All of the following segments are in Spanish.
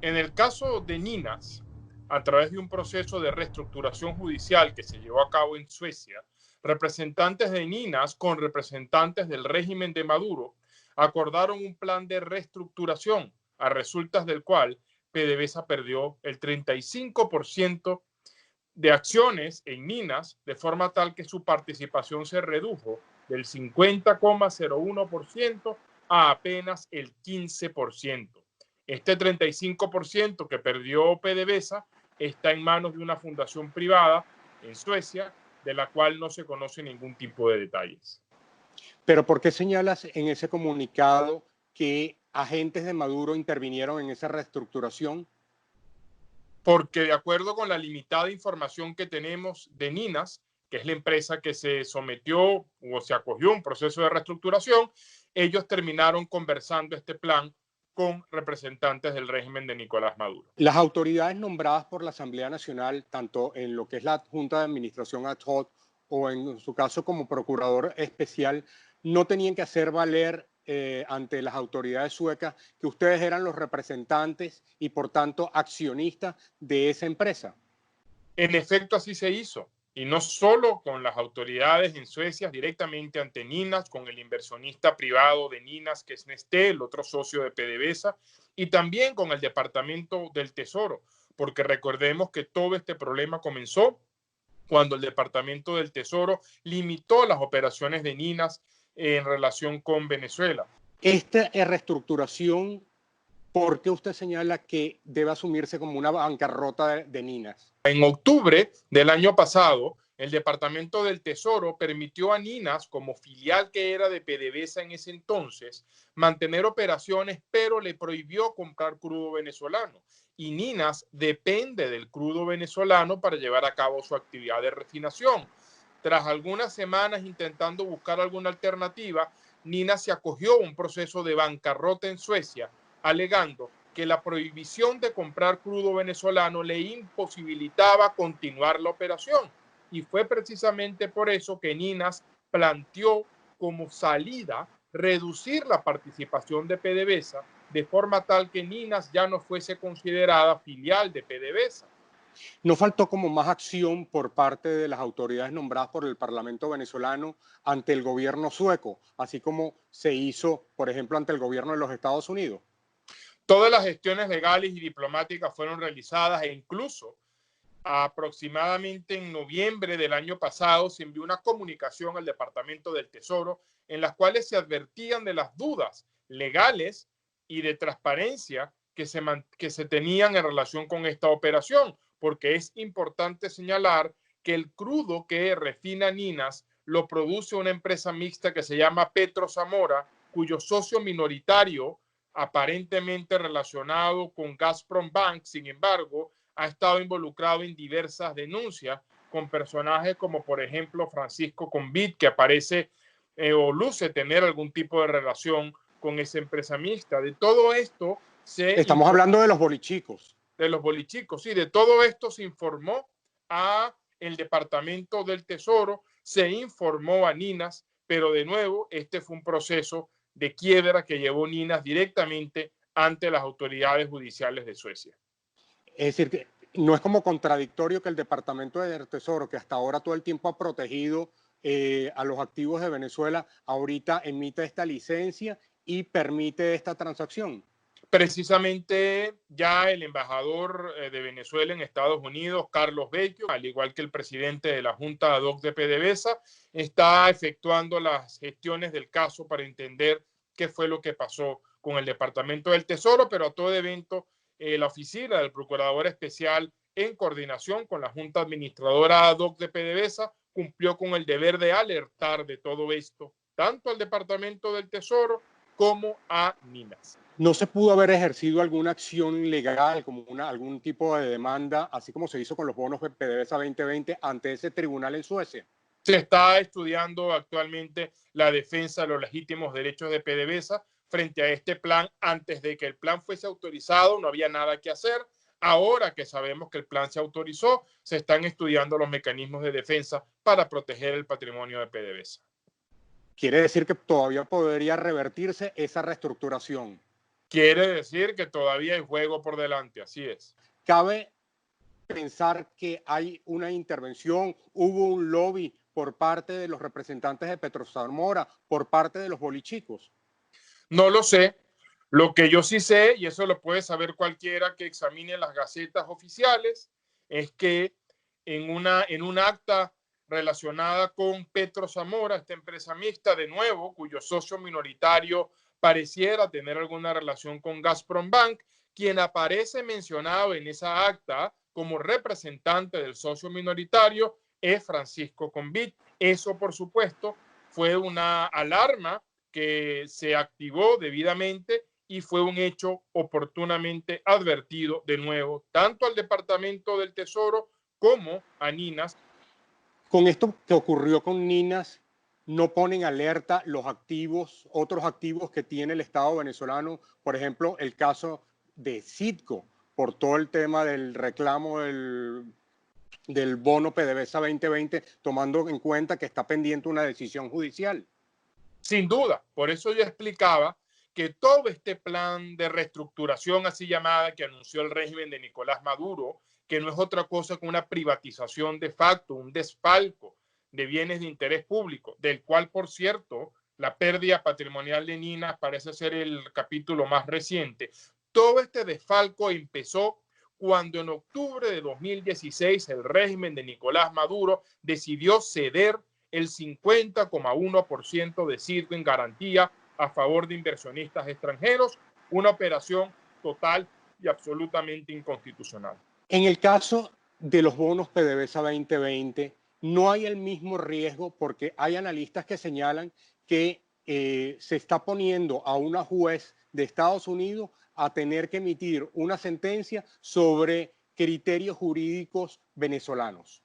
En el caso de Ninas, a través de un proceso de reestructuración judicial que se llevó a cabo en Suecia, representantes de Ninas con representantes del régimen de Maduro acordaron un plan de reestructuración, a resultas del cual PDVSA perdió el 35% de acciones en Ninas, de forma tal que su participación se redujo del 50,01% a apenas el 15%. Este 35% que perdió PDVSA está en manos de una fundación privada en Suecia, de la cual no se conoce ningún tipo de detalles. Pero ¿por qué señalas en ese comunicado que agentes de Maduro intervinieron en esa reestructuración? Porque de acuerdo con la limitada información que tenemos de Ninas, que es la empresa que se sometió o se acogió a un proceso de reestructuración, ellos terminaron conversando este plan con representantes del régimen de Nicolás Maduro. Las autoridades nombradas por la Asamblea Nacional, tanto en lo que es la Junta de Administración ad hoc o en su caso como procurador especial, no tenían que hacer valer ante las autoridades suecas que ustedes eran los representantes y por tanto accionistas de esa empresa. En efecto, así se hizo. Y no solo con las autoridades en Suecia, directamente ante Ninas, con el inversionista privado de Ninas, que es Nestlé, el otro socio de PDVSA, y también con el Departamento del Tesoro, porque recordemos que todo este problema comenzó cuando el Departamento del Tesoro limitó las operaciones de Ninas en relación con Venezuela. Esta reestructuración, ¿por qué usted señala que debe asumirse como una bancarrota de Ninas? En octubre del año pasado, el Departamento del Tesoro permitió a Ninas, como filial que era de PDVSA en ese entonces, mantener operaciones, pero le prohibió comprar crudo venezolano. Y Ninas depende del crudo venezolano para llevar a cabo su actividad de refinación. Tras algunas semanas intentando buscar alguna alternativa, Ninas se acogió a un proceso de bancarrota en Suecia, alegando que la prohibición de comprar crudo venezolano le imposibilitaba continuar la operación. Y fue precisamente por eso que Ninas planteó como salida reducir la participación de PDVSA de forma tal que Ninas ya no fuese considerada filial de PDVSA. ¿No faltó como más acción por parte de las autoridades nombradas por el Parlamento venezolano ante el gobierno sueco, así como se hizo, por ejemplo, ante el gobierno de los Estados Unidos? Todas las gestiones legales y diplomáticas fueron realizadas e incluso aproximadamente en noviembre del año pasado se envió una comunicación al Departamento del Tesoro en las cuales se advertían de las dudas legales y de transparencia que se tenían en relación con esta operación, porque es importante señalar que el crudo que refina Ninas lo produce una empresa mixta que se llama Petro Zamora, cuyo socio minoritario aparentemente relacionado con Gazprom Bank, sin embargo, ha estado involucrado en diversas denuncias con personajes como, por ejemplo, Francisco Convit, que aparece o luce tener algún tipo de relación con esa empresa mixta. De todo esto Estamos hablando de los bolichicos. De los bolichicos, sí, de todo esto se informó a el Departamento del Tesoro, se informó a Ninas, pero de nuevo, este fue un proceso de quiebra que llevó Ninas directamente ante las autoridades judiciales de Suecia. Es decir, que no es como contradictorio que el Departamento del Tesoro, que hasta ahora todo el tiempo ha protegido a los activos de Venezuela, ahorita emite esta licencia y permite esta transacción. Precisamente ya el embajador de Venezuela en Estados Unidos, Carlos Vecchio, al igual que el presidente de la Junta ad hoc de PDVSA, está efectuando las gestiones del caso para entender qué fue lo que pasó con el Departamento del Tesoro, pero a todo evento, la oficina del Procurador Especial, en coordinación con la Junta Administradora ad hoc de PDVSA, cumplió con el deber de alertar de todo esto, tanto al Departamento del Tesoro como a Ninas. ¿No se pudo haber ejercido alguna acción legal, como algún tipo de demanda, así como se hizo con los bonos de PDVSA 2020 ante ese tribunal en Suecia? Se está estudiando actualmente la defensa de los legítimos derechos de PDVSA frente a este plan. Antes de que el plan fuese autorizado, no había nada que hacer. Ahora que sabemos que el plan se autorizó, se están estudiando los mecanismos de defensa para proteger el patrimonio de PDVSA. Quiere decir que todavía podría revertirse esa reestructuración. Quiere decir que todavía hay juego por delante, así es. Cabe pensar que hay una intervención, hubo un lobby por parte de los representantes de Petrozamora, por parte de los bolichicos. No lo sé. Lo que yo sí sé, y eso lo puede saber cualquiera que examine las gacetas oficiales, es que en un acta relacionada con Petrozamora, esta empresa mixta, de nuevo, cuyo socio minoritario pareciera tener alguna relación con Gazprombank, quien aparece mencionado en esa acta como representante del socio minoritario es Francisco Convit. Eso, por supuesto, fue una alarma que se activó debidamente y fue un hecho oportunamente advertido de nuevo, tanto al Departamento del Tesoro como a Ninas. Con esto que ocurrió con Ninas, ¿no ponen alerta los activos, otros activos que tiene el Estado venezolano? Por ejemplo, el caso de Citgo, por todo el tema del reclamo del bono PDVSA 2020, tomando en cuenta que está pendiente una decisión judicial. Sin duda, por eso yo explicaba que todo este plan de reestructuración así llamada que anunció el régimen de Nicolás Maduro, que no es otra cosa que una privatización de facto, un desfalco de bienes de interés público, del cual, por cierto, la pérdida patrimonial de Ninas parece ser el capítulo más reciente. Todo este desfalco empezó cuando en octubre de 2016 el régimen de Nicolás Maduro decidió ceder el 50,1% de Citgo en garantía a favor de inversionistas extranjeros, una operación total y absolutamente inconstitucional. En el caso de los bonos PDVSA 2020, no hay el mismo riesgo porque hay analistas que señalan que se está poniendo a una juez de Estados Unidos a tener que emitir una sentencia sobre criterios jurídicos venezolanos.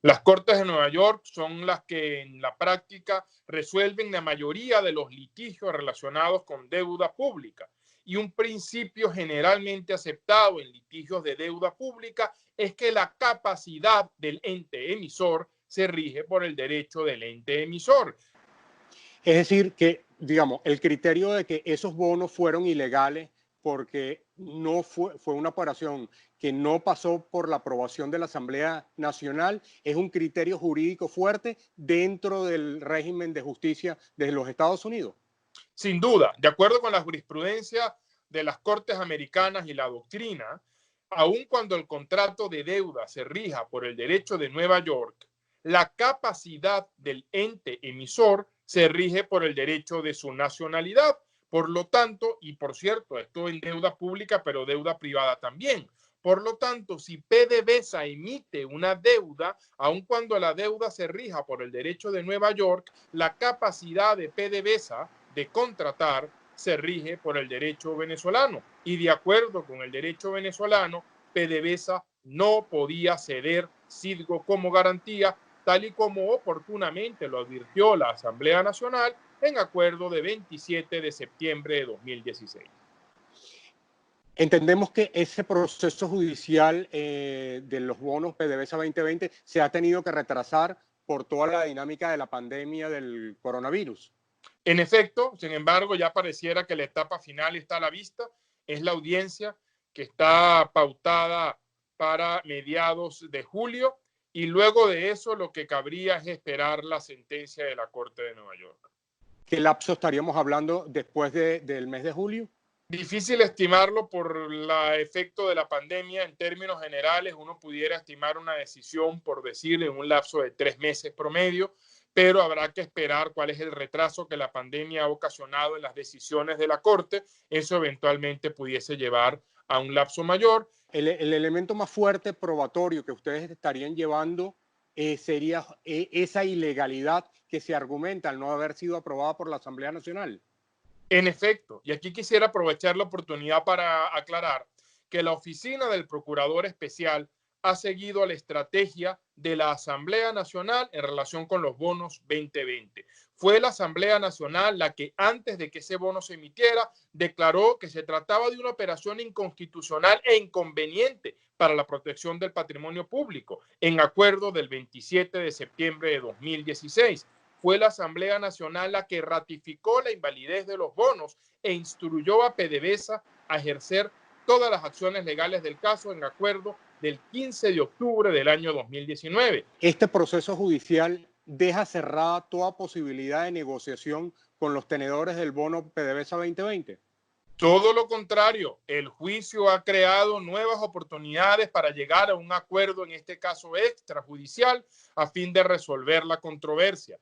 Las Cortes de Nueva York son las que en la práctica resuelven la mayoría de los litigios relacionados con deuda pública. Y un principio generalmente aceptado en litigios de deuda pública es que la capacidad del ente emisor se rige por el derecho del ente emisor. Es decir, que, digamos, el criterio de que esos bonos fueron ilegales porque no fue una operación que no pasó por la aprobación de la Asamblea Nacional, es un criterio jurídico fuerte dentro del régimen de justicia de los Estados Unidos. Sin duda, de acuerdo con la jurisprudencia de las Cortes Americanas y la doctrina, aun cuando el contrato de deuda se rija por el derecho de Nueva York, la capacidad del ente emisor se rige por el derecho de su nacionalidad. Por lo tanto, y por cierto, esto en deuda pública, pero deuda privada también. Por lo tanto, si PDVSA emite una deuda, aun cuando la deuda se rija por el derecho de Nueva York, la capacidad de PDVSA de contratar se rige por el derecho venezolano. Y de acuerdo con el derecho venezolano, PDVSA no podía ceder Citgo como garantía, tal y como oportunamente lo advirtió la Asamblea Nacional en acuerdo de 27 de septiembre de 2016. Entendemos que ese proceso judicial de los bonos PDVSA 2020 se ha tenido que retrasar por toda la dinámica de la pandemia del coronavirus. En efecto, sin embargo, ya pareciera que la etapa final está a la vista. Es la audiencia que está pautada para mediados de julio y luego de eso lo que cabría es esperar la sentencia de la Corte de Nueva York. ¿Qué lapso estaríamos hablando después del mes de julio? Difícil estimarlo por el efecto de la pandemia. En términos generales, uno pudiera estimar una decisión, por decirle, en un lapso de 3 meses promedio, pero habrá que esperar cuál es el retraso que la pandemia ha ocasionado en las decisiones de la Corte. Eso eventualmente pudiese llevar a un lapso mayor. El elemento más fuerte probatorio que ustedes estarían llevando sería esa ilegalidad que se argumenta al no haber sido aprobada por la Asamblea Nacional. En efecto, y aquí quisiera aprovechar la oportunidad para aclarar que la oficina del Procurador Especial ha seguido la estrategia de la Asamblea Nacional en relación con los bonos 2020. Fue la Asamblea Nacional la que antes de que ese bono se emitiera declaró que se trataba de una operación inconstitucional e inconveniente para la protección del patrimonio público en acuerdo del 27 de septiembre de 2016. fue la Asamblea Nacional la que ratificó la invalidez de los bonos e instruyó a PDVSA a ejercer todas las acciones legales del caso en acuerdo del 15 de octubre del año 2019. Este proceso judicial deja cerrada toda posibilidad de negociación con los tenedores del bono PDVSA 2020. Todo lo contrario, el juicio ha creado nuevas oportunidades para llegar a un acuerdo, en este caso extrajudicial, a fin de resolver la controversia.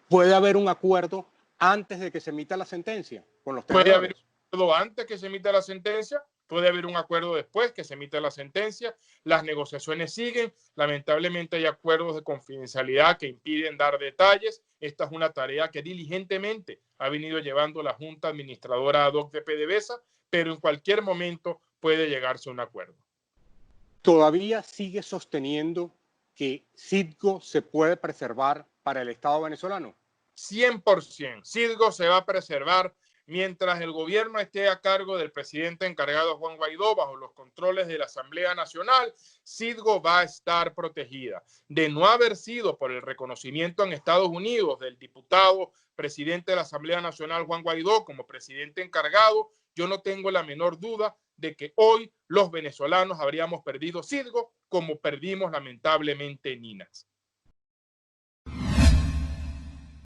¿Puede haber un acuerdo antes de que se emita la sentencia con los Puede tenedores? haber un acuerdo antes que se emita la sentencia, puede haber un acuerdo después que se emita la sentencia, las negociaciones siguen, lamentablemente hay acuerdos de confidencialidad que impiden dar detalles. Esta es una tarea que diligentemente ha venido llevando la Junta Administradora ad hoc de PDVSA, pero en cualquier momento puede llegarse a un acuerdo. ¿Todavía sigue sosteniendo que Citgo se puede preservar para el Estado venezolano? 100%. Citgo se va a preservar mientras el gobierno esté a cargo del presidente encargado Juan Guaidó bajo los controles de la Asamblea Nacional. Citgo va a estar protegida. De no haber sido por el reconocimiento en Estados Unidos del diputado presidente de la Asamblea Nacional Juan Guaidó como presidente encargado, yo no tengo la menor duda de que hoy los venezolanos habríamos perdido Citgo como perdimos lamentablemente Ninas.